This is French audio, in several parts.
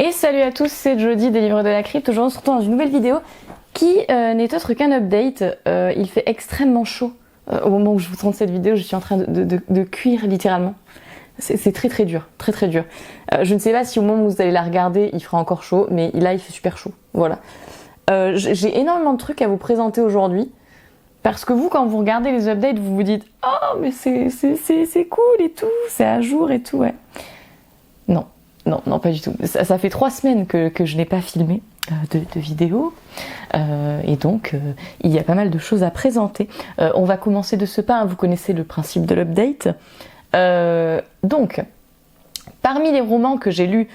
Et salut à tous, c'est Jody des Livres de la Crypte. Aujourd'hui on se retrouve dans une nouvelle vidéo qui n'est autre qu'un update. Il fait extrêmement chaud. Au moment où je vous tourne cette vidéo, je suis en train de cuire littéralement. C'est très dur, très dur. Je ne sais pas si au moment où vous allez la regarder, il fera encore chaud, mais là il fait super chaud. Voilà. J'ai énormément de trucs à vous présenter aujourd'hui. Parce que vous, quand vous regardez les updates, vous vous dites « Oh, mais c'est cool et tout, c'est à jour et tout, ouais. » Non, pas du tout. Ça fait 3 semaines que je n'ai pas filmé de vidéo. Et donc, il y a pas mal de choses à présenter. On va commencer de ce pas, hein, vous connaissez le principe de l'update. Donc, parmi les romans que j'ai lus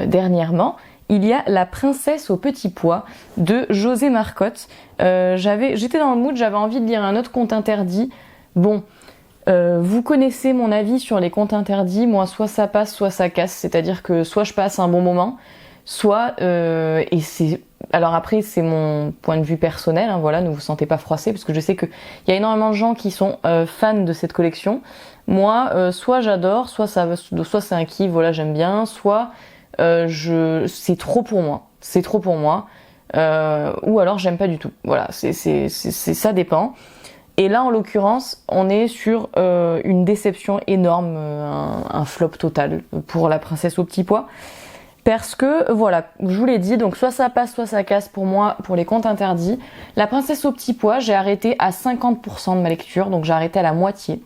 dernièrement, il y a La princesse au petit pois de José Marcotte. J'étais dans le mood, j'avais envie de lire un autre conte interdit. Bon, vous connaissez mon avis sur les contes interdits. Moi, soit ça passe, soit ça casse. C'est-à-dire que soit je passe un bon moment, soit... Alors après, c'est mon point de vue personnel. Hein, voilà, ne vous sentez pas froissé, parce que je sais qu'il y a énormément de gens qui sont fans de cette collection. Moi, soit j'adore, soit c'est un kiff, voilà, j'aime bien, soit... c'est trop pour moi. C'est trop pour moi. Ou alors j'aime pas du tout. Voilà, ça dépend. Et là, en l'occurrence, on est sur une déception énorme, un flop total pour La princesse au petit pois. Parce que, voilà, je vous l'ai dit, donc soit ça passe, soit ça casse pour moi, pour les contes interdits. La princesse au petit pois, j'ai arrêté à 50% de ma lecture, donc j'ai arrêté à la moitié.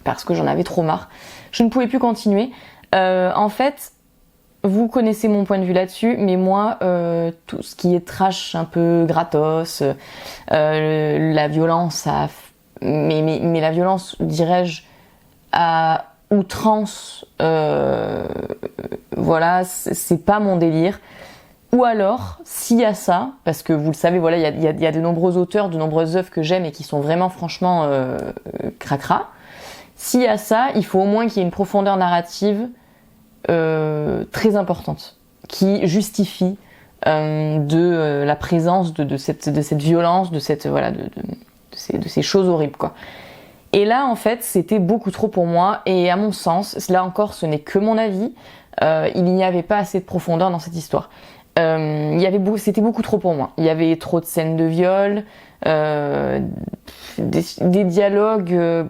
Parce que j'en avais trop marre. Je ne pouvais plus continuer. En fait... Vous connaissez mon point de vue là-dessus, mais moi, tout ce qui est trash un peu gratos, la violence, mais la violence, dirais-je, à outrance, voilà, c'est pas mon délire. Ou alors, s'il y a ça, parce que vous le savez, voilà, il y a de nombreux auteurs, de nombreuses œuvres que j'aime et qui sont vraiment, franchement, cracra. S'il y a ça, il faut au moins qu'il y ait une profondeur narrative très importante qui justifie la présence de cette violence, de ces choses horribles, quoi. Et là, en fait, c'était beaucoup trop pour moi, et à mon sens, là encore, ce n'est que mon avis, il n'y avait pas assez de profondeur dans cette histoire. C'était beaucoup trop pour moi. Il y avait trop de scènes de viol, des dialogues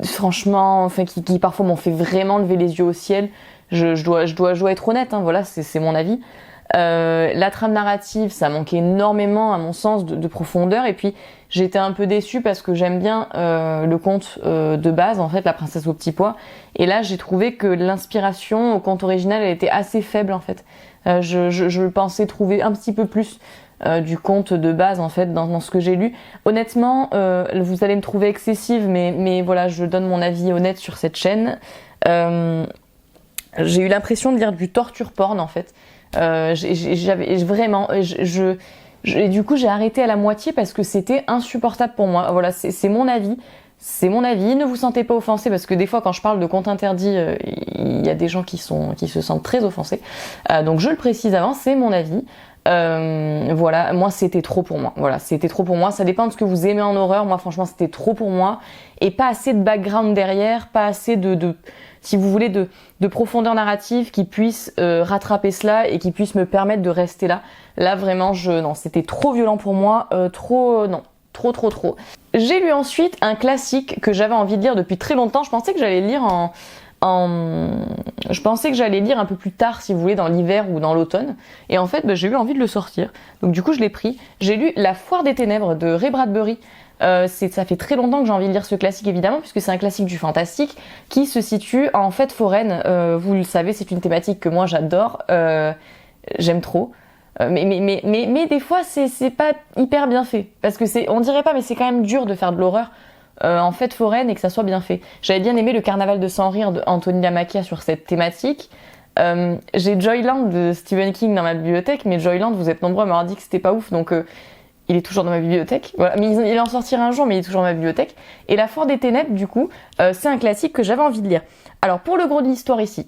franchement, enfin, qui parfois m'ont fait vraiment lever les yeux au ciel. Je dois être honnête, hein, voilà, c'est mon avis. La trame narrative, ça manquait énormément, à mon sens, de profondeur. Et puis, j'étais un peu déçue parce que j'aime bien le conte de base, en fait, La princesse au petit pois. Et là, j'ai trouvé que l'inspiration au conte original, elle était assez faible, en fait. Je pensais trouver un petit peu plus du conte de base, en fait, dans ce que j'ai lu. Honnêtement, vous allez me trouver excessive, mais voilà, je donne mon avis honnête sur cette chaîne. J'ai eu l'impression de lire du torture porn, en fait. J'avais vraiment... Et du coup, j'ai arrêté à la moitié parce que c'était insupportable pour moi. Voilà, c'est mon avis. C'est mon avis. Ne vous sentez pas offensés, parce que des fois, quand je parle de contes interdits, il y a des gens qui se sentent très offensés. Donc, je le précise avant, c'est mon avis. Voilà, moi c'était trop pour moi. Voilà, c'était trop pour moi. Ça dépend de ce que vous aimez en horreur. Moi, franchement, c'était trop pour moi. Et pas assez de background derrière, pas assez si vous voulez, de profondeur narrative qui puisse rattraper cela et qui puisse me permettre de rester là. Là, vraiment, non, c'était trop violent pour moi. Trop. J'ai lu ensuite un classique que j'avais envie de lire depuis très longtemps. Je pensais que j'allais lire je pensais que j'allais lire un peu plus tard, si vous voulez, dans l'hiver ou dans l'automne. Et en fait, j'ai eu envie de le sortir. Donc du coup, je l'ai pris. J'ai lu La Foire des Ténèbres de Ray Bradbury. Ça fait très longtemps que j'ai envie de lire ce classique, évidemment, puisque c'est un classique du fantastique qui se situe en fête foraine. Vous le savez, c'est une thématique que moi j'adore. J'aime trop. Mais des fois, c'est pas hyper bien fait. Parce que on dirait pas, mais c'est quand même dur de faire de l'horreur en fête foraine et que ça soit bien fait. J'avais bien aimé Le Carnaval de Sans Rire de Anthony Lamacchia sur cette thématique. J'ai Joyland de Stephen King dans ma bibliothèque, mais Joyland, vous êtes nombreux à m'avoir dit que c'était pas ouf, donc il est toujours dans ma bibliothèque. Voilà. Mais il en sortira un jour, mais il est toujours dans ma bibliothèque. Et La Foire des Ténèbres, du coup, c'est un classique que j'avais envie de lire. Alors, pour le gros de l'histoire ici,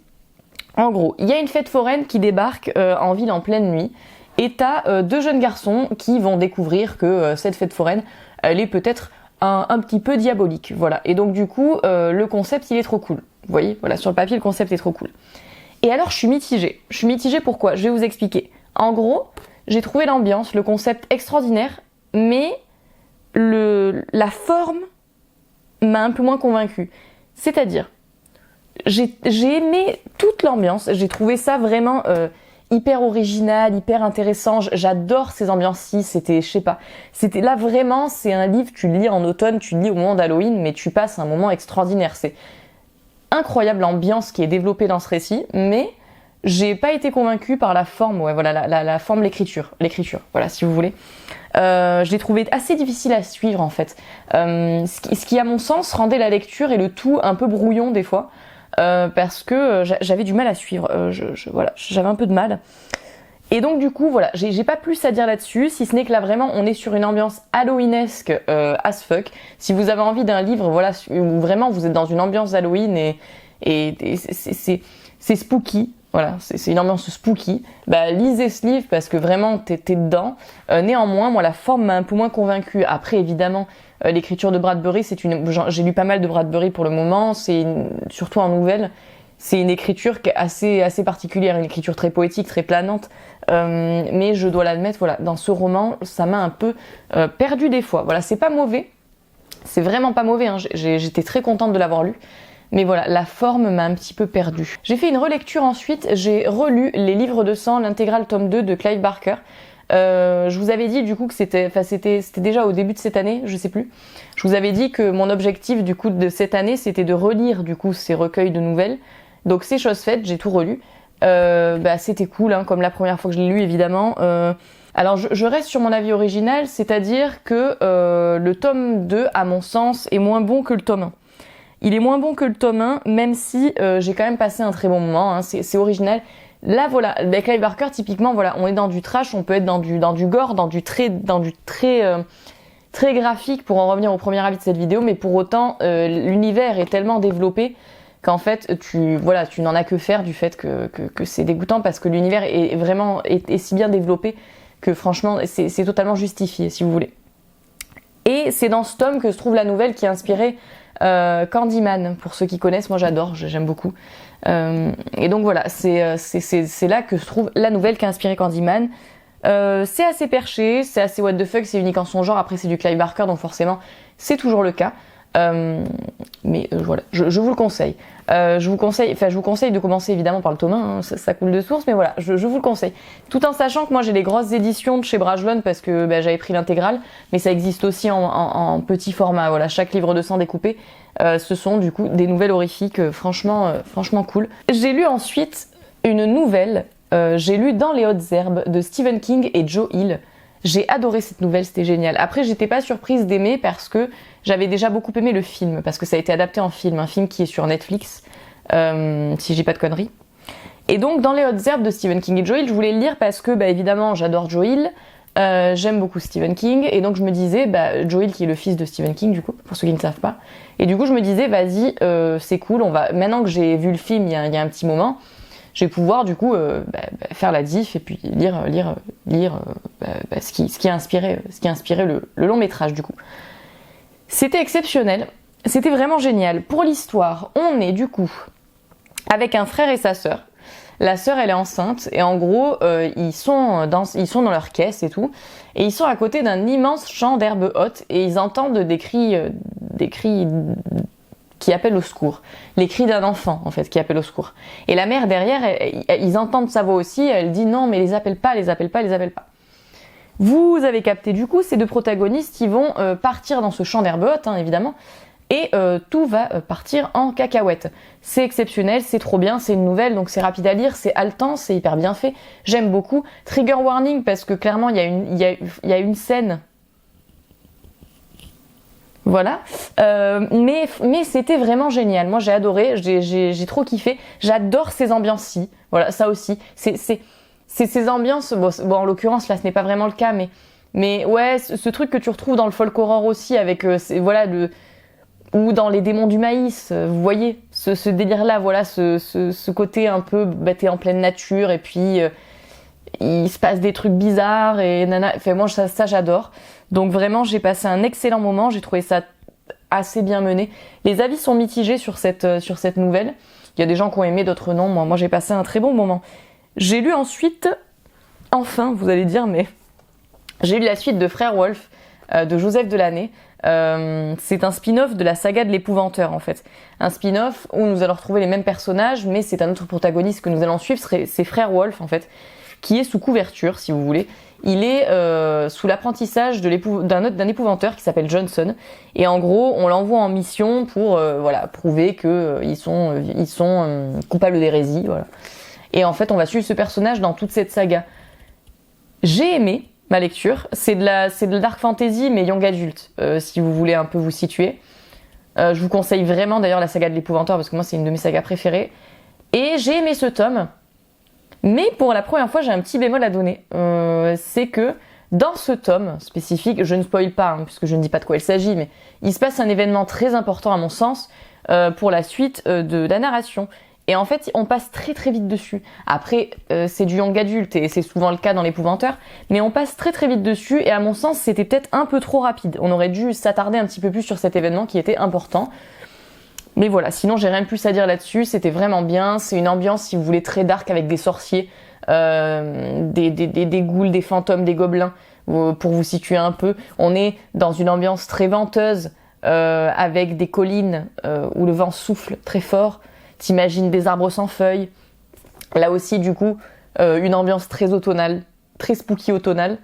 en gros, il y a une fête foraine qui débarque en ville en pleine nuit, et t'as 2 jeunes garçons qui vont découvrir que cette fête foraine, elle est peut-être un petit peu diabolique, voilà. Et donc du coup, le concept, il est trop cool. Vous voyez, voilà, sur le papier, le concept est trop cool. Et alors je suis mitigée. Je suis mitigée pourquoi? Je vais vous expliquer. En gros, j'ai trouvé l'ambiance, le concept extraordinaire, mais la forme m'a un peu moins convaincue. C'est-à-dire, j'ai aimé toute l'ambiance, j'ai trouvé ça vraiment hyper original, hyper intéressant. J'adore ces ambiances-ci, c'était, je sais pas, c'était là vraiment, c'est un livre, tu le lis en automne, tu le lis au moment d'Halloween, mais tu passes un moment extraordinaire. C'est incroyable l'ambiance qui est développée dans ce récit, mais j'ai pas été convaincue par la forme, ouais, voilà, la forme, l'écriture, voilà, si vous voulez. Je l'ai trouvé assez difficile à suivre en fait. Ce qui à mon sens rendait la lecture et le tout un peu brouillon des fois. Parce que j'avais du mal à suivre, voilà, j'avais un peu de mal. Et donc du coup, voilà, j'ai pas plus à dire là-dessus, si ce n'est que là vraiment on est sur une ambiance halloweenesque as fuck. Si vous avez envie d'un livre, voilà, où vraiment vous êtes dans une ambiance d'Halloween et c'est spooky, voilà, c'est une ambiance spooky, bah lisez ce livre parce que vraiment t'es dedans. Néanmoins, moi la forme m'a un peu moins convaincue. Après évidemment, l'écriture de Bradbury, j'ai lu pas mal de Bradbury pour le moment, surtout en nouvelle, c'est une écriture qui est assez particulière, une écriture très poétique, très planante, mais je dois l'admettre, voilà, dans ce roman, ça m'a un peu perdu des fois. Voilà, c'est pas mauvais, c'est vraiment pas mauvais, hein. J'étais très contente de l'avoir lu, mais voilà, la forme m'a un petit peu perdue. J'ai fait une relecture ensuite, j'ai relu Les Livres de Sang, l'intégrale tome 2 de Clive Barker. Je vous avais dit du coup que c'était déjà au début de cette année, je sais plus. Je vous avais dit que mon objectif du coup de cette année, c'était de relire du coup ces recueils de nouvelles. Donc c'est chose faite, j'ai tout relu. C'était cool, hein, comme la première fois que je l'ai lu évidemment. Alors je reste sur mon avis original, c'est-à-dire que le tome 2, à mon sens, est moins bon que le tome 1. Il est moins bon que le tome 1, même si j'ai quand même passé un très bon moment, hein, c'est original. Là voilà, avec Clive Barker typiquement, voilà, on est dans du trash, on peut être dans du gore, dans du très graphique pour en revenir au premier avis de cette vidéo, mais pour autant l'univers est tellement développé qu'en fait tu n'en as que faire du fait que c'est dégoûtant parce que l'univers est si bien développé que franchement c'est totalement justifié si vous voulez. Et c'est dans ce tome que se trouve la nouvelle qui a inspiré Candyman, pour ceux qui connaissent, moi j'adore, j'aime beaucoup. Et donc voilà, c'est là que se trouve la nouvelle qui a inspiré Candyman. C'est assez perché, c'est assez what the fuck, c'est unique en son genre, après c'est du Clive Barker donc forcément c'est toujours le cas. Voilà, je vous le conseille. Je vous conseille de commencer évidemment par le tome 1, hein, ça coule de source, mais voilà, je vous le conseille. Tout en sachant que moi j'ai les grosses éditions de chez Brajlon parce que j'avais pris l'intégrale, mais ça existe aussi en petit format. Voilà, chaque livre de sang découpé, ce sont du coup des nouvelles horrifiques, franchement cool. J'ai lu ensuite une nouvelle, j'ai lu Dans les hautes herbes de Stephen King et Joe Hill. J'ai adoré cette nouvelle, c'était génial. Après, j'étais pas surprise d'aimer parce que j'avais déjà beaucoup aimé le film, parce que ça a été adapté en film, un film qui est sur Netflix, si j'ai pas de conneries. Et donc, Dans les hautes herbes de Stephen King et Joe Hill, je voulais le lire parce que, évidemment, j'adore Joe Hill, j'aime beaucoup Stephen King, et donc je me disais, Joe Hill qui est le fils de Stephen King, du coup, pour ceux qui ne savent pas. Et du coup, je me disais, vas-y, c'est cool, maintenant que j'ai vu le film il y a un petit moment, je vais pouvoir du coup faire la diff et puis lire ce qui a inspiré le long métrage du coup. C'était exceptionnel, c'était vraiment génial. Pour l'histoire, on est du coup avec un frère et sa sœur. La sœur elle est enceinte et en gros ils sont dans leur caisse et tout et ils sont à côté d'un immense champ d'herbes hautes et ils entendent des cris qui appellent au secours. Les cris d'un enfant, en fait, qui appelle au secours. Et la mère, derrière, ils entendent sa voix aussi, elle dit non, mais les appelle pas. Vous avez capté, du coup, ces deux protagonistes, ils vont partir dans ce champ d'herbe haute, hein, évidemment, et tout va partir en cacahuète. C'est exceptionnel, c'est trop bien, c'est une nouvelle, donc c'est rapide à lire, c'est haletant, c'est hyper bien fait, j'aime beaucoup. Trigger warning, parce que clairement, il y a une scène... Voilà, mais c'était vraiment génial. Moi j'ai adoré, j'ai trop kiffé. J'adore ces ambiances-ci. Voilà, ça aussi. C'est ces ambiances. Bon, en l'occurrence là, ce n'est pas vraiment le cas, mais ouais, ce truc que tu retrouves dans le folk horror aussi, avec ou dans les démons du maïs. Vous voyez, ce délire-là, voilà, ce côté un peu, t'es en pleine nature et puis il se passe des trucs bizarres et nana. Enfin, moi ça j'adore. Donc vraiment, j'ai passé un excellent moment, j'ai trouvé ça assez bien mené. Les avis sont mitigés sur cette nouvelle. Il y a des gens qui ont aimé, d'autres non. Moi j'ai passé un très bon moment. J'ai lu ensuite, enfin vous allez dire, mais j'ai lu la suite de Frères Wolf de Joseph Delaney. C'est un spin-off de la saga de l'épouvanteur en fait. Un spin-off où nous allons retrouver les mêmes personnages, mais c'est un autre protagoniste que nous allons suivre, c'est Frère Wolf en fait, qui est sous couverture si vous voulez. Il est sous l'apprentissage d'un épouvanteur qui s'appelle Johnson. Et en gros, on l'envoie en mission pour prouver que ils sont coupables d'hérésie. Voilà. Et en fait, on va suivre ce personnage dans toute cette saga. J'ai aimé ma lecture. C'est de la dark fantasy, mais young adulte, si vous voulez un peu vous situer. Je vous conseille vraiment d'ailleurs la saga de l'épouvanteur, parce que moi, c'est une de mes sagas préférées. Et j'ai aimé ce tome. Mais pour la première fois, j'ai un petit bémol à donner. C'est que dans ce tome spécifique, je ne spoil pas, puisque je ne dis pas de quoi il s'agit, mais il se passe un événement très important à mon sens pour la suite de la narration. Et en fait, on passe très très vite dessus. Après, c'est du young adulte et c'est souvent le cas dans l'épouvanteur, mais on passe très très vite dessus et à mon sens, c'était peut-être un peu trop rapide. On aurait dû s'attarder un petit peu plus sur cet événement qui était important. Mais voilà, sinon j'ai rien de plus à dire là-dessus, c'était vraiment bien. C'est une ambiance, si vous voulez, très dark avec des sorciers, des ghouls, des fantômes, des gobelins, pour vous situer un peu. On est dans une ambiance très venteuse, avec des collines où le vent souffle très fort. T'imagines des arbres sans feuilles. Là aussi, du coup, une ambiance très automnale, très spooky automnale.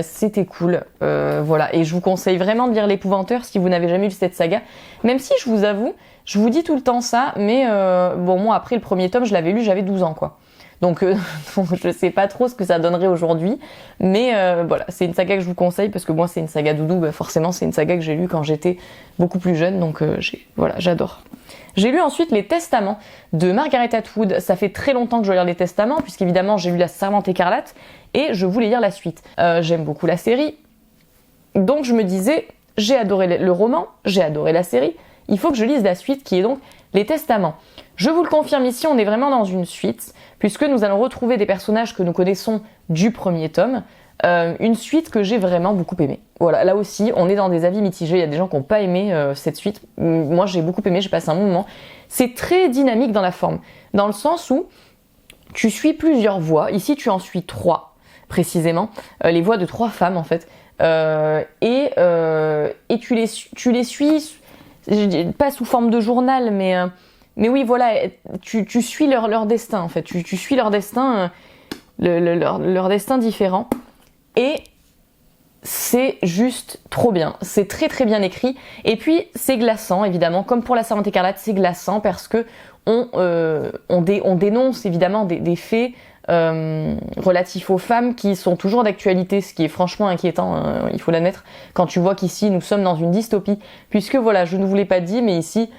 C'était cool, voilà. Et je vous conseille vraiment de lire l'épouvanteur si vous n'avez jamais lu cette saga. Même si, je vous avoue, je vous dis tout le temps ça, mais bon, moi, après le premier tome, je l'avais lu, j'avais 12 ans, quoi. Donc je sais pas trop ce que ça donnerait aujourd'hui, mais voilà, c'est une saga que je vous conseille parce que moi, c'est une saga doudou, bah forcément, c'est une saga que j'ai lue quand j'étais beaucoup plus jeune, donc voilà, j'adore. J'ai lu ensuite Les Testaments de Margaret Atwood. Ça fait très longtemps que je veux lire Les Testaments, puisqu'évidemment j'ai lu La Servante écarlate et je voulais lire la suite. J'aime beaucoup la série, donc je me disais, j'ai adoré le roman, j'ai adoré la série, il faut que je lise la suite qui est donc Les Testaments. Je vous le confirme ici, on est vraiment dans une suite, puisque nous allons retrouver des personnages que nous connaissons du premier tome, une suite que j'ai vraiment beaucoup aimée. Voilà, là aussi, on est dans des avis mitigés, il y a des gens qui n'ont pas aimé cette suite. Moi, j'ai beaucoup aimé, j'ai passé un bon moment. C'est très dynamique dans la forme, dans le sens où tu suis plusieurs voix. Ici, tu en suis 3, précisément. Les voix de 3 femmes, en fait. Et tu les suis, pas sous forme de journal, mais oui, voilà, tu suis leur destin, en fait. Tu suis leur destin, leur destin différent. Et c'est juste trop bien. C'est très très bien écrit. Et puis, c'est glaçant, évidemment. Comme pour La Servante écarlate, c'est glaçant parce que on dénonce, évidemment, des faits relatifs aux femmes qui sont toujours d'actualité, ce qui est franchement inquiétant, il faut l'admettre, quand tu vois qu'ici, nous sommes dans une dystopie. Puisque, voilà, je ne vous l'ai pas dit, mais ici...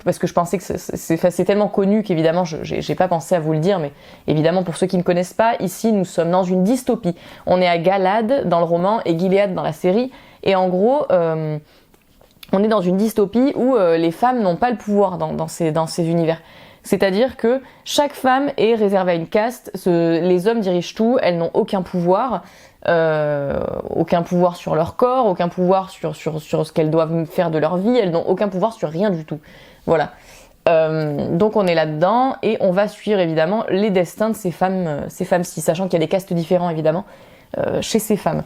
parce que je pensais que c'est tellement connu qu'évidemment j'ai pas pensé à vous le dire, mais évidemment pour ceux qui ne connaissent pas, ici nous sommes dans une dystopie. On est à Galad dans le roman et Gilead dans la série, et en gros on est dans une dystopie où les femmes n'ont pas le pouvoir dans ces univers. C'est-à-dire que chaque femme est réservée à une caste, les hommes dirigent tout, elles n'ont aucun pouvoir sur leur corps, aucun pouvoir sur ce qu'elles doivent faire de leur vie, elles n'ont aucun pouvoir sur rien du tout. Voilà. Donc on est là-dedans et on va suivre évidemment les destins de ces femmes-ci, sachant qu'il y a des castes différents évidemment chez ces femmes.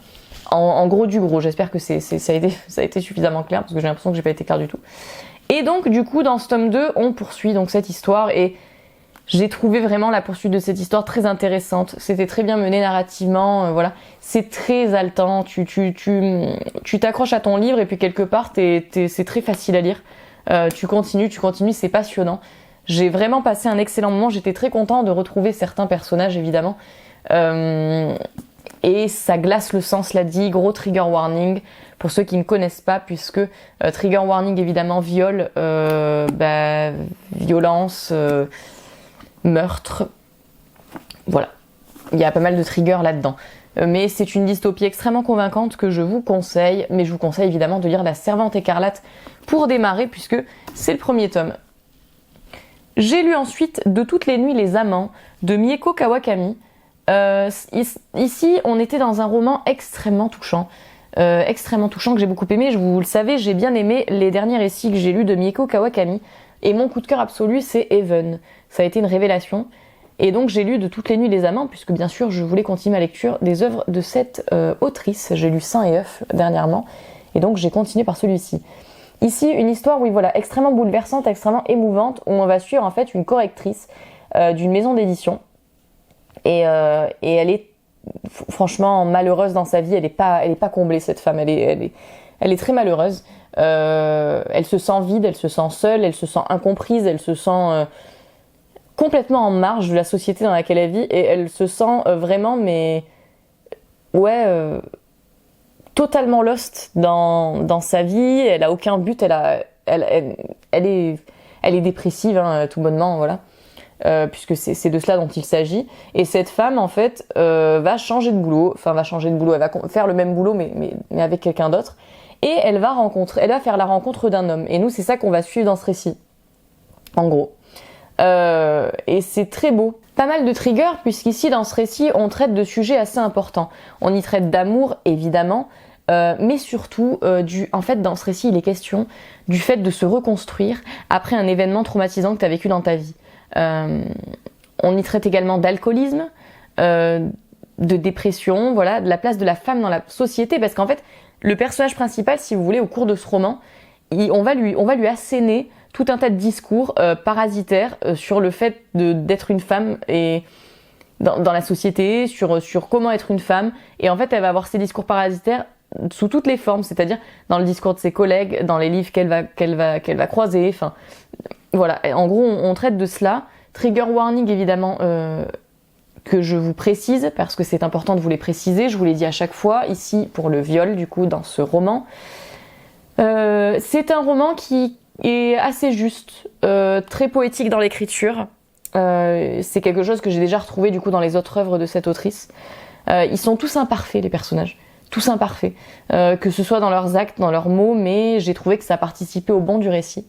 En gros du gros, j'espère que ça a été suffisamment clair parce que j'ai l'impression que j'ai pas été clair du tout. Et donc du coup dans ce tome 2, on poursuit donc cette histoire et j'ai trouvé vraiment la poursuite de cette histoire très intéressante. C'était très bien mené narrativement, voilà. C'est très haletant. Tu t'accroches à ton livre et puis quelque part, c'est très facile à lire. Tu continues, c'est passionnant. J'ai vraiment passé un excellent moment. J'étais très content de retrouver certains personnages, évidemment. Et ça glace le sang, cela dit. Gros trigger warning pour ceux qui ne connaissent pas, puisque trigger warning, évidemment, viol, violence... meurtre, voilà. Il y a pas mal de triggers là-dedans. Mais c'est une dystopie extrêmement convaincante que je vous conseille, mais je vous conseille évidemment de lire La Servante écarlate pour démarrer, puisque c'est le premier tome. J'ai lu ensuite De toutes les nuits les amants de Mieko Kawakami. Ici, on était dans un roman extrêmement touchant que j'ai beaucoup aimé. Vous le savez, j'ai bien aimé les derniers récits que j'ai lus de Mieko Kawakami. Et mon coup de cœur absolu, c'est Heaven. Ça a été une révélation. Et donc j'ai lu de toutes les nuits les amants, puisque bien sûr je voulais continuer ma lecture des œuvres de cette autrice. J'ai lu Saint et œuf dernièrement, et donc j'ai continué par celui-ci. Ici, une histoire, oui voilà, extrêmement bouleversante, extrêmement émouvante, où on va suivre en fait une correctrice d'une maison d'édition. Et elle est franchement malheureuse dans sa vie, elle est pas comblée cette femme, elle est très malheureuse. Elle se sent vide, elle se sent seule, elle se sent incomprise, elle se sent complètement en marge de la société dans laquelle elle vit, et elle se sent vraiment, mais ouais, totalement lost dans sa vie. Elle a aucun but, elle est dépressive, hein, tout bonnement, voilà. Puisque c'est de cela dont il s'agit. Et cette femme, en fait, va changer de boulot. Enfin, elle va faire le même boulot, mais avec quelqu'un d'autre. Et elle va faire la rencontre d'un homme. Et nous, c'est ça qu'on va suivre dans ce récit. En gros. Et c'est très beau. Pas mal de triggers, puisqu'ici, dans ce récit, on traite de sujets assez importants. On y traite d'amour, évidemment, mais surtout, en fait, dans ce récit, il est question du fait de se reconstruire après un événement traumatisant que tu as vécu dans ta vie. On y traite également d'alcoolisme, de dépression, voilà, de la place de la femme dans la société, parce qu'en fait, le personnage principal, si vous voulez, au cours de ce roman, on va lui asséner tout un tas de discours parasitaires sur le fait d'être une femme et dans la société, sur comment être une femme. Et en fait, elle va avoir ces discours parasitaires sous toutes les formes, c'est-à-dire dans le discours de ses collègues, dans les livres qu'elle va croiser, enfin voilà. En gros, on traite de cela. Trigger warning, évidemment, que je vous précise, parce que c'est important de vous les préciser, je vous l'ai dit à chaque fois, ici pour le viol, du coup, dans ce roman. C'est un roman qui est assez juste, très poétique dans l'écriture. C'est quelque chose que j'ai déjà retrouvé, du coup, dans les autres œuvres de cette autrice. Ils sont tous imparfaits, les personnages. Tous imparfaits. Que ce soit dans leurs actes, dans leurs mots, mais j'ai trouvé que ça participait au bon du récit.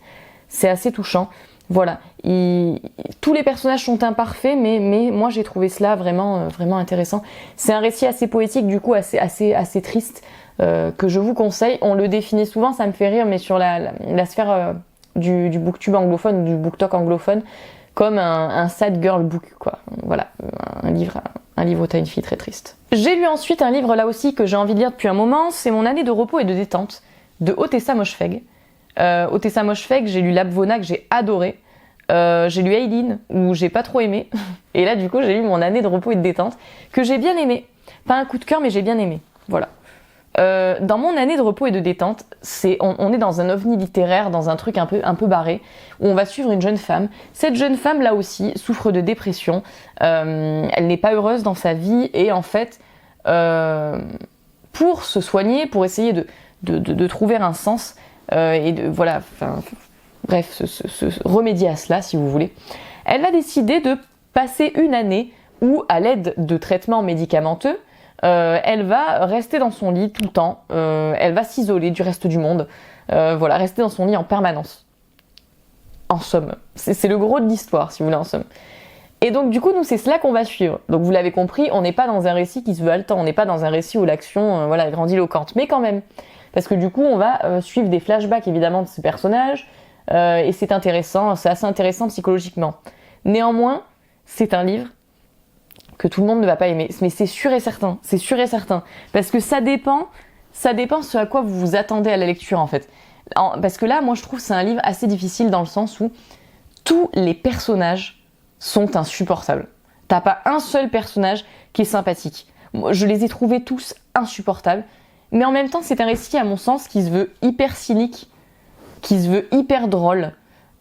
C'est assez touchant. Voilà. Tous les personnages sont imparfaits, mais moi j'ai trouvé cela vraiment, vraiment intéressant. C'est un récit assez poétique, du coup assez triste, que je vous conseille. On le définit souvent, ça me fait rire, mais sur la sphère du booktube anglophone, du booktalk anglophone, comme un sad girl book, quoi. Voilà, un livre où t'as une fille très triste. J'ai lu ensuite un livre là aussi que j'ai envie de lire depuis un moment, c'est Mon année de repos et de détente, de Ottessa Moshfegh. Ottessa Moshfegh, j'ai lu Labvona que j'ai adoré. J'ai lu Aileen où j'ai pas trop aimé. Et là du coup j'ai lu Mon année de repos et de détente que j'ai bien aimé. Pas un coup de cœur mais j'ai bien aimé. Voilà. Dans Mon année de repos et de détente, on est dans un ovni littéraire, dans un truc un peu barré, où on va suivre une jeune femme. Cette jeune femme là aussi souffre de dépression. Elle n'est pas heureuse dans sa vie et en fait pour se soigner, pour essayer de trouver un sens et voilà, enfin bref, se remédier à cela si vous voulez, elle va décider de passer une année où, à l'aide de traitements médicamenteux, elle va rester dans son lit tout le temps, elle va s'isoler du reste du monde, voilà, rester dans son lit en permanence. En somme, c'est le gros de l'histoire si vous voulez, en somme. Et donc du coup nous c'est cela qu'on va suivre. Donc vous l'avez compris, on n'est pas dans un récit qui se veut haletant, on n'est pas dans un récit où l'action voilà, est grandiloquente, mais quand même. Parce que du coup on va suivre des flashbacks évidemment de ces personnages, et c'est intéressant, c'est assez intéressant psychologiquement. Néanmoins, c'est un livre que tout le monde ne va pas aimer, mais c'est sûr et certain, parce que ça dépend ce à quoi vous vous attendez à la lecture en fait. Parce que là, moi je trouve que c'est un livre assez difficile dans le sens où tous les personnages sont insupportables. T'as pas un seul personnage qui est sympathique. Moi, je les ai trouvés tous insupportables, mais en même temps c'est un récit à mon sens qui se veut hyper cynique, qui se veut hyper drôle,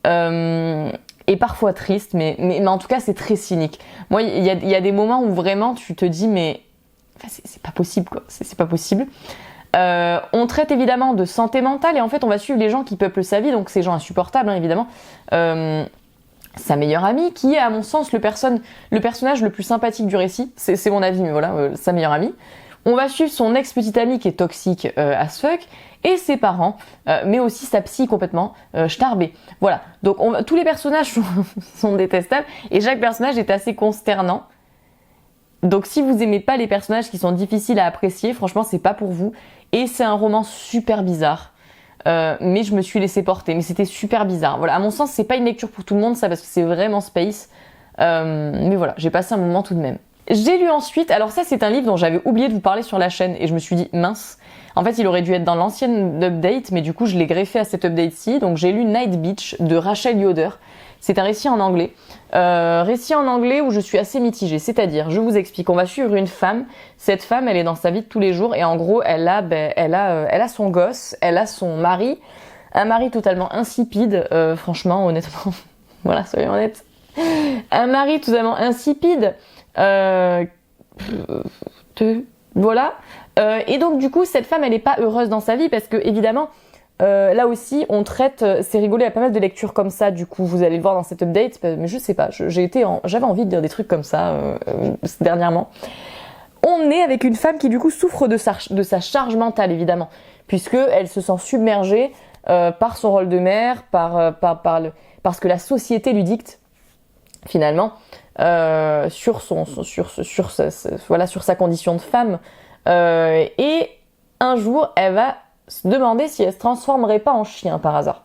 et parfois triste, mais en tout cas c'est très cynique. Moi il y a des moments où vraiment tu te dis mais enfin, c'est pas possible quoi, c'est pas possible. On traite évidemment de santé mentale et en fait on va suivre les gens qui peuplent sa vie, donc ces gens insupportables hein, évidemment. Sa meilleure amie qui est à mon sens le personnage le plus sympathique du récit, c'est mon avis mais voilà, sa meilleure amie. On va suivre son ex-petite amie qui est toxique as fuck, et ses parents, mais aussi sa psy complètement starbée. Voilà, donc tous les personnages sont détestables, et chaque personnage est assez consternant. Donc si vous aimez pas les personnages qui sont difficiles à apprécier, franchement c'est pas pour vous. Et c'est un roman super bizarre. mais je me suis laissée porter. Mais c'était super bizarre. Voilà, à mon sens, c'est pas une lecture pour tout le monde, ça, parce que c'est vraiment space. Mais voilà, j'ai passé un moment tout de même. J'ai lu ensuite, alors ça c'est un livre dont j'avais oublié de vous parler sur la chaîne et je me suis dit mince, en fait il aurait dû être dans l'ancienne update mais du coup je l'ai greffé à cette update-ci, donc j'ai lu Night Beach de Rachel Yoder. C'est un récit en anglais. Récit en anglais où je suis assez mitigée, c'est-à-dire, je vous explique, on va suivre une femme, cette femme elle est dans sa vie de tous les jours et en gros elle a son gosse, elle a son mari, un mari totalement insipide, franchement, honnêtement, voilà, soyons honnêtes, un mari totalement insipide, voilà. Et donc du coup cette femme elle est pas heureuse dans sa vie parce que évidemment là aussi on traite, c'est rigolo, il y a pas mal de lectures comme ça, du coup vous allez le voir dans cette update, mais je sais pas, j'avais envie de dire des trucs comme ça dernièrement. On est avec une femme qui du coup souffre de sa charge mentale évidemment, puisque elle se sent submergée par son rôle de mère, par ce que la société lui dicte finalement. Sur sa condition de femme, et un jour elle va se demander si elle se transformerait pas en chien par hasard.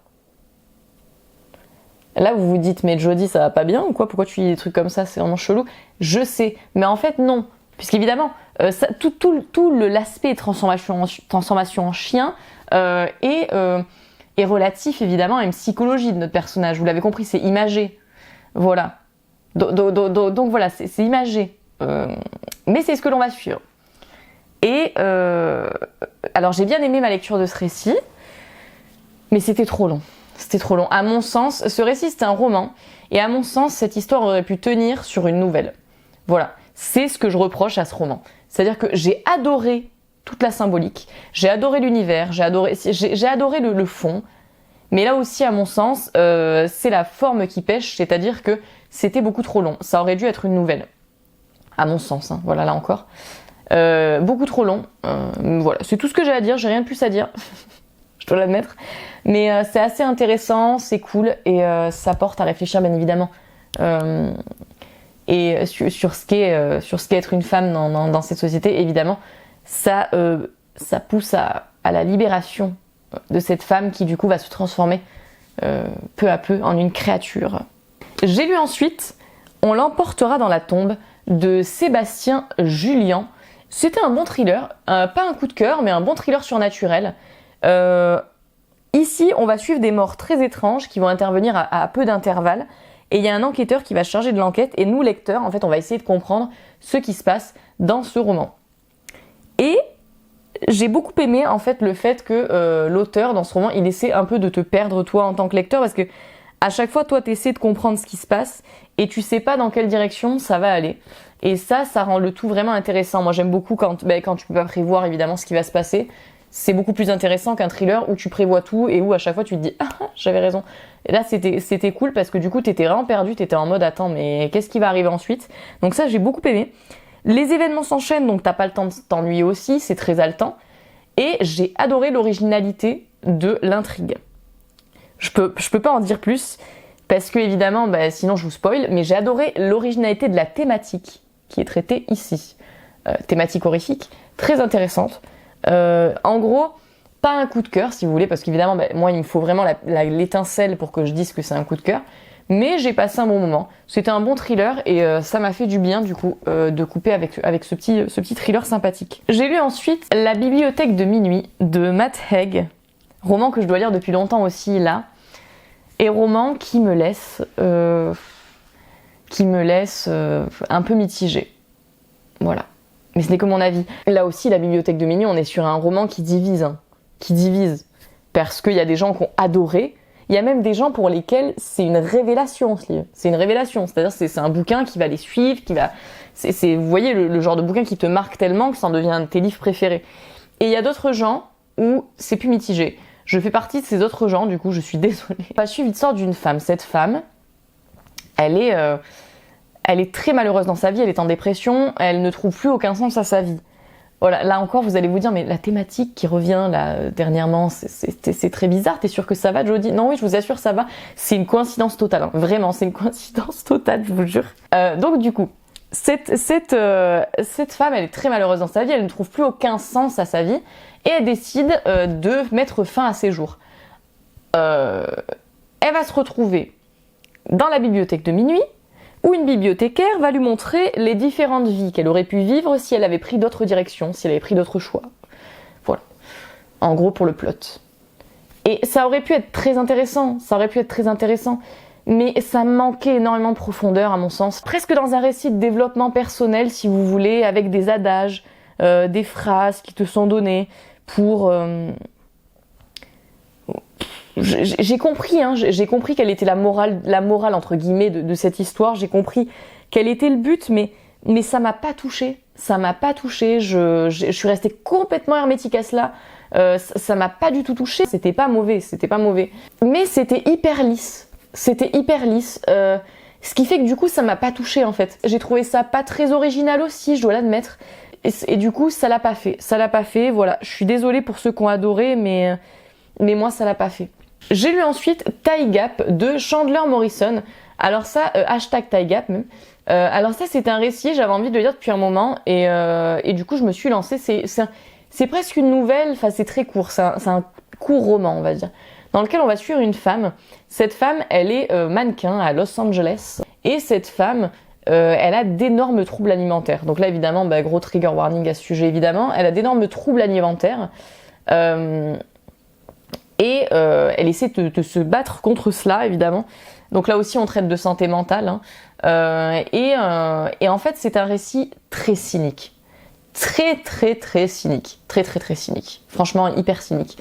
Là vous vous dites mais Jodie ça va pas bien ou quoi, pourquoi tu lis des trucs comme ça, c'est vraiment chelou. Je sais, mais en fait non, puisqu'évidemment tout l'aspect transformation en chien est relatif évidemment à une psychologie de notre personnage, vous l'avez compris, c'est imagé, voilà. Donc voilà, c'est imagé. Mais c'est ce que l'on va suivre. Et alors j'ai bien aimé ma lecture de ce récit, mais c'était trop long. C'était trop long. À mon sens, ce récit c'était un roman, et à mon sens, cette histoire aurait pu tenir sur une nouvelle. Voilà, c'est ce que je reproche à ce roman. C'est-à-dire que j'ai adoré toute la symbolique, j'ai adoré l'univers, j'ai adoré le fond, mais là aussi, à mon sens, c'est la forme qui pêche, c'est-à-dire que c'était beaucoup trop long. Ça aurait dû être une nouvelle. À mon sens, hein. Voilà, là encore. Beaucoup trop long. Voilà, c'est tout ce que j'ai à dire, j'ai rien de plus à dire. Je dois l'admettre. Mais c'est assez intéressant, c'est cool, et ça porte à réfléchir, bien évidemment. Et sur ce qu'est être une femme dans cette société, évidemment. Ça pousse à la libération de cette femme qui, du coup, va se transformer peu à peu en une créature. J'ai lu ensuite On l'emportera dans la tombe de Sébastien Julian. C'était un bon thriller, pas un coup de cœur, mais un bon thriller surnaturel. Ici, on va suivre des morts très étranges qui vont intervenir à peu d'intervalles. Et il y a un enquêteur qui va se charger de l'enquête. Et nous, lecteurs, en fait, on va essayer de comprendre ce qui se passe dans ce roman. Et j'ai beaucoup aimé, en fait, le fait que l'auteur, dans ce roman, il essaie un peu de te perdre, toi, en tant que lecteur, parce que à chaque fois, toi, t'essaies de comprendre ce qui se passe et tu sais pas dans quelle direction ça va aller. Et ça rend le tout vraiment intéressant. Moi, j'aime beaucoup quand tu peux pas prévoir, évidemment, ce qui va se passer. C'est beaucoup plus intéressant qu'un thriller où tu prévois tout et où à chaque fois tu te dis « Ah, j'avais raison ». Et là, c'était cool parce que du coup, t'étais vraiment perdu, t'étais en mode « Attends, mais qu'est-ce qui va arriver ensuite ?» Donc ça, j'ai beaucoup aimé. Les événements s'enchaînent, donc t'as pas le temps de t'ennuyer aussi, c'est très haletant. Et j'ai adoré l'originalité de l'intrigue. Je peux pas en dire plus, parce que évidemment, sinon je vous spoil, mais j'ai adoré l'originalité de la thématique qui est traitée ici. Thématique horrifique, très intéressante. En gros, pas un coup de cœur si vous voulez, parce qu'évidemment, moi il me faut vraiment l'étincelle pour que je dise que c'est un coup de cœur. Mais j'ai passé un bon moment. C'était un bon thriller et ça m'a fait du bien du coup de couper avec ce petit thriller sympathique. J'ai lu ensuite La bibliothèque de minuit de Matt Haig, roman que je dois lire depuis longtemps aussi là, et roman qui me laisse un peu mitigée. Voilà. Mais ce n'est que mon avis. Là aussi, La bibliothèque de minuit, on est sur un roman qui divise. Parce qu'il y a des gens qui ont adoré. Il y a même des gens pour lesquels c'est une révélation, ce livre. C'est une révélation. C'est-à-dire c'est un bouquin qui va les suivre, vous voyez, le genre de bouquin qui te marque tellement que ça en devient un de tes livres préférés. Et il y a d'autres gens où c'est plus mitigé. Je fais partie de ces autres gens, du coup, je suis désolée. On va suivre l'histoire d'une femme. Cette femme, elle est très malheureuse dans sa vie, elle est en dépression, elle ne trouve plus aucun sens à sa vie. Voilà, là encore, vous allez vous dire, mais la thématique qui revient là dernièrement, c'est très bizarre. T'es sûre que ça va, Jodie? Non, oui, je vous assure, ça va. C'est une coïncidence totale, hein. Vraiment, c'est une coïncidence totale, je vous jure. Donc du coup, cette femme, elle est très malheureuse dans sa vie, elle ne trouve plus aucun sens à sa vie et elle décide de mettre fin à ses jours. Elle va se retrouver dans la bibliothèque de minuit, où une bibliothécaire va lui montrer les différentes vies qu'elle aurait pu vivre si elle avait pris d'autres directions, si elle avait pris d'autres choix. Voilà. En gros pour le plot. Et ça aurait pu être très intéressant, mais ça manquait énormément de profondeur à mon sens. Presque dans un récit de développement personnel, si vous voulez, avec des adages, des phrases qui te sont données pour... J'ai compris, hein, j'ai compris quelle était la morale entre guillemets de cette histoire, j'ai compris quel était le but, mais ça m'a pas touchée, je suis restée complètement hermétique à cela, ça m'a pas du tout touchée, c'était pas mauvais, mais c'était hyper lisse, ce qui fait que du coup ça m'a pas touchée en fait, j'ai trouvé ça pas très original aussi, je dois l'admettre, et du coup ça l'a pas fait, voilà, je suis désolée pour ceux qui ont adoré, mais moi ça l'a pas fait. J'ai lu ensuite Tie Gap de Chandler Morrison. Alors ça, hashtag Tie Gap même. Alors ça, c'est un récit, j'avais envie de le lire depuis un moment et du coup, je me suis lancée. C'est presque une nouvelle, enfin c'est très court, c'est un court roman, on va dire, dans lequel on va suivre une femme. Cette femme, elle est mannequin à Los Angeles et cette femme, elle a d'énormes troubles alimentaires. Donc là, évidemment, gros trigger warning à ce sujet, évidemment. Elle a d'énormes troubles alimentaires. Et elle essaie de se battre contre cela, évidemment. Donc là aussi, on traite de santé mentale. Hein. Et en fait, c'est un récit très cynique. Très cynique. Très cynique. Franchement, hyper cynique.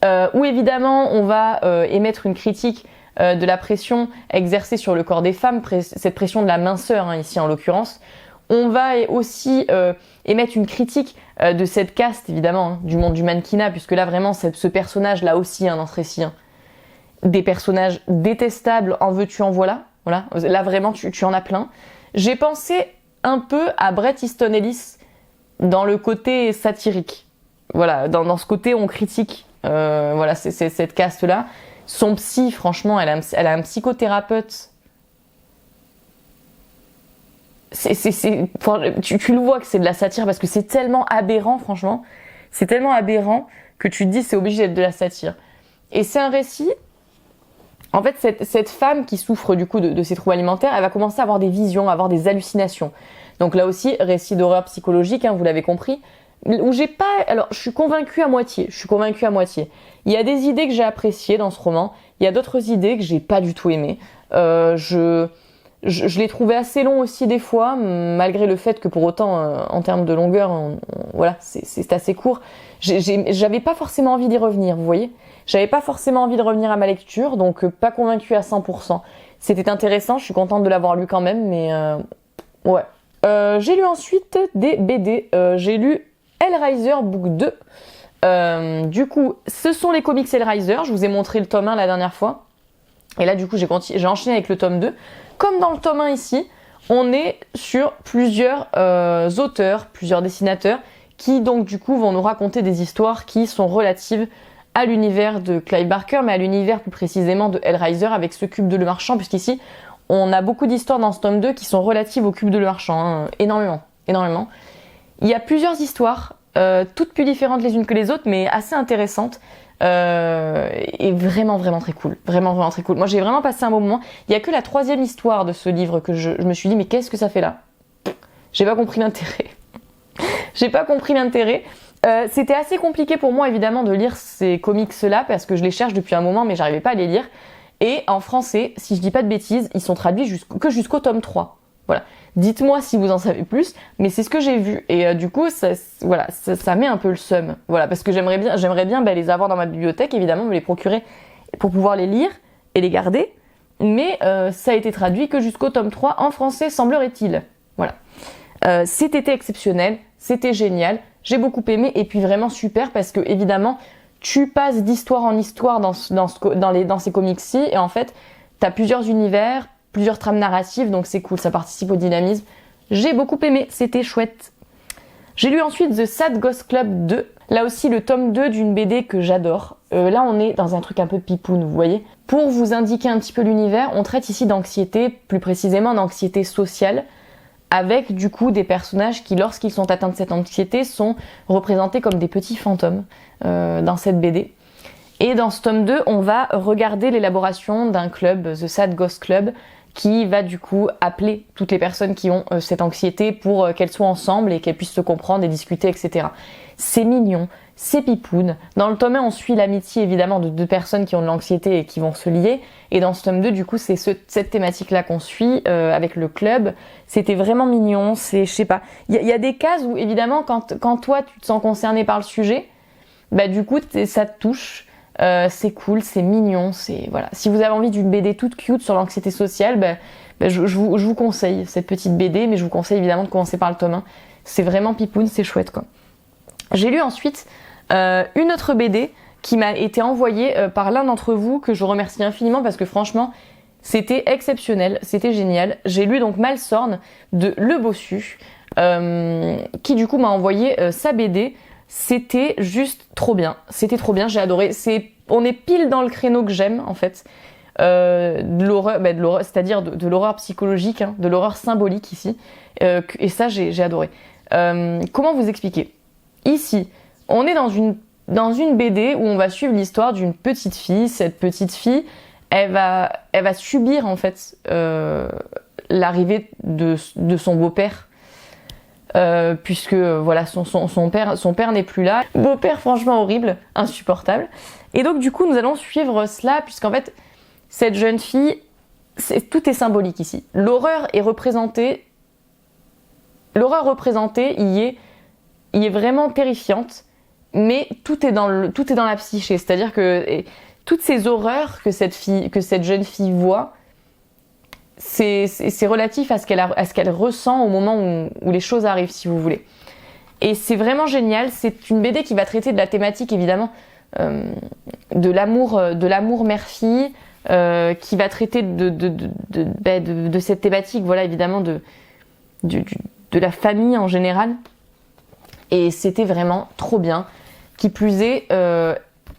Où évidemment, on va émettre une critique de la pression exercée sur le corps des femmes, cette pression de la minceur, hein, ici en l'occurrence. On va aussi émettre une critique de cette caste, évidemment, hein, du monde du mannequinat, puisque là, vraiment, ce personnage-là aussi, hein, dans ce récit, hein, des personnages détestables, en veux-tu, en voilà. Voilà. Là, vraiment, tu en as plein. J'ai pensé un peu à Bret Easton Ellis dans le côté satirique. Voilà, dans ce côté, on critique voilà, c'est cette caste-là. Son psy, franchement, elle a un psychothérapeute. Tu le vois que c'est de la satire parce que c'est tellement aberrant, franchement. C'est tellement aberrant que tu te dis c'est obligé d'être de la satire. Et c'est un récit. En fait, cette femme qui souffre du coup de ses troubles alimentaires, elle va commencer à avoir des visions, à avoir des hallucinations. Donc là aussi, récit d'horreur psychologique, hein, vous l'avez compris. Où alors, je suis convaincue à moitié. Il y a des idées que j'ai appréciées dans ce roman. Il y a d'autres idées que j'ai pas du tout aimées. Je l'ai trouvé assez long aussi des fois, malgré le fait que pour autant, en termes de longueur, voilà, c'est assez court. J'avais pas forcément envie d'y revenir, vous voyez. J'avais pas forcément envie de revenir à ma lecture, donc pas convaincue à 100%. C'était intéressant, je suis contente de l'avoir lu quand même, mais ouais. J'ai lu ensuite des BD. J'ai lu Hellraiser Book 2. Du coup, ce sont les comics Hellraiser. Je vous ai montré le tome 1 la dernière fois. Et là, du coup, j'ai enchaîné avec le tome 2. Comme dans le tome 1 ici, on est sur plusieurs auteurs, plusieurs dessinateurs, qui donc du coup vont nous raconter des histoires qui sont relatives à l'univers de Clive Barker, mais à l'univers plus précisément de Hellraiser avec ce cube de Le Marchand, puisqu'ici, on a beaucoup d'histoires dans ce tome 2 qui sont relatives au cube de Le Marchand, hein, énormément. Il y a plusieurs histoires, toutes plus différentes les unes que les autres, mais assez intéressantes. Et vraiment très cool, vraiment très cool. Moi j'ai vraiment passé un bon moment. Il y a que la 3e histoire de ce livre que je me suis dit mais qu'est-ce que ça fait là. J'ai pas compris l'intérêt. C'était assez compliqué pour moi évidemment de lire ces comics là parce que je les cherche depuis un moment mais j'arrivais pas à les lire. Et en français, si je dis pas de bêtises, ils sont traduits jusqu'au tome 3. Voilà. Dites-moi si vous en savez plus, mais c'est ce que j'ai vu. Et du coup, ça met un peu le seum. Voilà, parce que j'aimerais bien les avoir dans ma bibliothèque, évidemment, me les procurer pour pouvoir les lire et les garder. Mais ça a été traduit que jusqu'au tome 3 en français, semblerait-il. Voilà. C'était exceptionnel, c'était génial, j'ai beaucoup aimé, et puis vraiment super, parce que évidemment, tu passes d'histoire en histoire dans ces comics-ci, et en fait, t'as plusieurs univers, plusieurs trames narratives, donc c'est cool, ça participe au dynamisme. J'ai beaucoup aimé, c'était chouette. J'ai lu ensuite The Sad Ghost Club 2, là aussi le tome 2 d'une BD que j'adore. Là on est dans un truc un peu pipoun, vous voyez. Pour vous indiquer un petit peu l'univers, on traite ici d'anxiété, plus précisément d'anxiété sociale, avec du coup des personnages qui, lorsqu'ils sont atteints de cette anxiété, sont représentés comme des petits fantômes dans cette BD. Et dans ce tome 2, on va regarder l'élaboration d'un club, The Sad Ghost Club, qui va du coup appeler toutes les personnes qui ont cette anxiété pour qu'elles soient ensemble et qu'elles puissent se comprendre et discuter, etc. C'est mignon, c'est pipoune. Dans le tome 1, on suit l'amitié évidemment de deux personnes qui ont de l'anxiété et qui vont se lier. Et dans ce tome 2, du coup, c'est cette thématique-là qu'on suit avec le club. C'était vraiment mignon, c'est, je sais pas. Il y a des cases où évidemment, quand toi, tu te sens concerné par le sujet, bah du coup, ça te touche. C'est cool, c'est mignon, c'est voilà. Si vous avez envie d'une BD toute cute sur l'anxiété sociale, je vous conseille cette petite BD, mais je vous conseille évidemment de commencer par le tome 1. C'est vraiment pipoune, c'est chouette quoi. J'ai lu ensuite une autre BD qui m'a été envoyée par l'un d'entre vous, que je remercie infiniment parce que franchement, c'était exceptionnel, c'était génial. J'ai lu donc Malsorn de Le Bossu, qui du coup m'a envoyé sa BD. C'était juste trop bien, j'ai adoré. On est pile dans le créneau que j'aime en fait, de l'horreur, c'est-à-dire de l'horreur psychologique, hein, de l'horreur symbolique ici, et ça j'ai adoré. Comment vous expliquer? Ici, on est dans une BD où on va suivre l'histoire d'une petite fille. Cette petite fille, elle va subir en fait l'arrivée de son beau-père. Puisque voilà son père n'est plus là. Beau-père franchement horrible, insupportable. Et donc du coup nous allons suivre cela puisqu'en fait cette jeune fille, tout est symbolique ici. L'horreur représentée y est vraiment terrifiante, mais tout est dans la psyché. C'est-à-dire que toutes ces horreurs que cette jeune fille voit, c'est relatif à ce qu'elle ressent au moment où les choses arrivent, si vous voulez. Et c'est vraiment génial. C'est une BD qui va traiter de la thématique, évidemment, de l'amour mère-fille, qui va traiter de cette thématique, voilà, évidemment, de la famille en général. Et c'était vraiment trop bien. Qui plus est,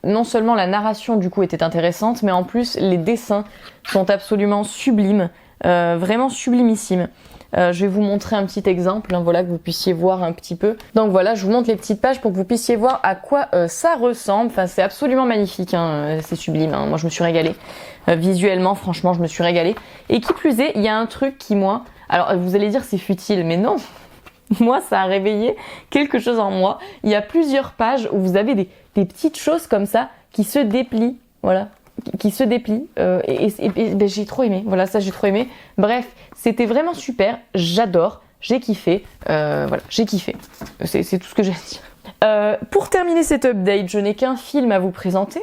non seulement la narration, du coup, était intéressante, mais en plus, les dessins sont absolument sublimes. Vraiment sublimissime. Je vais vous montrer un petit exemple, hein, voilà, que vous puissiez voir un petit peu. Donc voilà, je vous montre les petites pages pour que vous puissiez voir à quoi ça ressemble. Enfin, c'est absolument magnifique, hein, c'est sublime. Hein. Moi, je me suis régalée. Visuellement, franchement, je me suis régalée. Et qui plus est, il y a un truc qui, moi... Alors, vous allez dire c'est futile, mais non. Moi, ça a réveillé quelque chose en moi. Il y a plusieurs pages où vous avez des petites choses comme ça qui se déplient. Voilà. Qui se déplie et j'ai trop aimé, voilà, ça j'ai trop aimé. Bref, c'était vraiment super, j'adore, j'ai kiffé, voilà, j'ai kiffé, c'est tout ce que j'ai à dire. Pour terminer cet update, je n'ai qu'un film à vous présenter,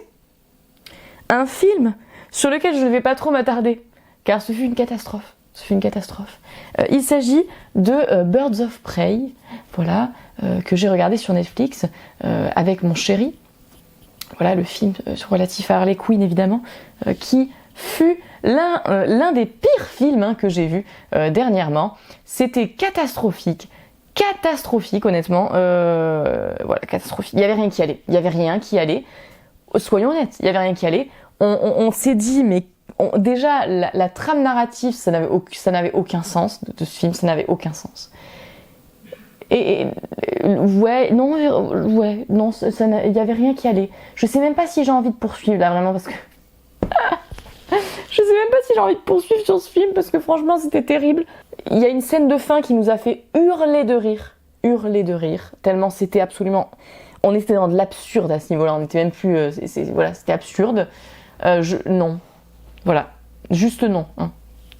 un film sur lequel je ne vais pas trop m'attarder, car ce fut une catastrophe. Il s'agit de Birds of Prey, voilà, que j'ai regardé sur Netflix avec mon chéri. Voilà, le film relatif à Harley Quinn, évidemment, qui fut l'un des pires films hein, que j'ai vu dernièrement. C'était catastrophique, honnêtement. Voilà, catastrophique. Il n'y avait rien qui allait. Soyons honnêtes, il n'y avait rien qui allait. On s'est dit, mais déjà, la trame narrative, ça n'avait aucun sens de ce film, ça n'avait aucun sens. Non, il y avait rien qui allait. Je sais même pas si j'ai envie de poursuivre là, vraiment, parce que je sais même pas si j'ai envie de poursuivre sur ce film parce que franchement c'était terrible. Il y a une scène de fin qui nous a fait hurler de rire, tellement c'était absolument. On était dans de l'absurde à ce niveau-là. On était même plus. Voilà, c'était absurde. Non, voilà, juste non. Hein.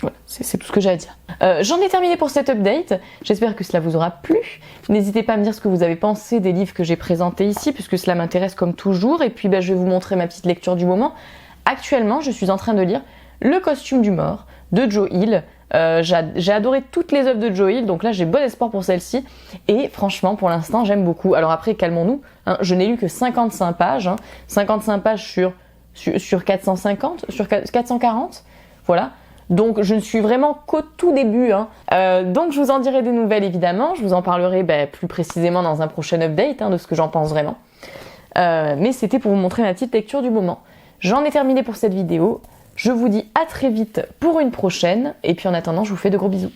Voilà, c'est tout ce que j'ai à dire. J'en ai terminé pour cet update. J'espère que cela vous aura plu. N'hésitez pas à me dire ce que vous avez pensé des livres que j'ai présentés ici, puisque cela m'intéresse comme toujours. Et puis je vais vous montrer ma petite lecture du moment. Actuellement, je suis en train de lire Le costume du mort de Joe Hill. J'ai adoré toutes les œuvres de Joe Hill, donc là j'ai bon espoir pour celle-ci. Et franchement, pour l'instant, j'aime beaucoup. Alors après, calmons-nous. Hein, je n'ai lu que 55 pages. Hein, 55 pages sur 450, sur 440. Voilà. Donc je ne suis vraiment qu'au tout début. Hein. Donc je vous en dirai des nouvelles évidemment. Je vous en parlerai plus précisément dans un prochain update de ce que j'en pense vraiment. Mais c'était pour vous montrer ma petite lecture du moment. J'en ai terminé pour cette vidéo. Je vous dis à très vite pour une prochaine. Et puis en attendant, je vous fais de gros bisous.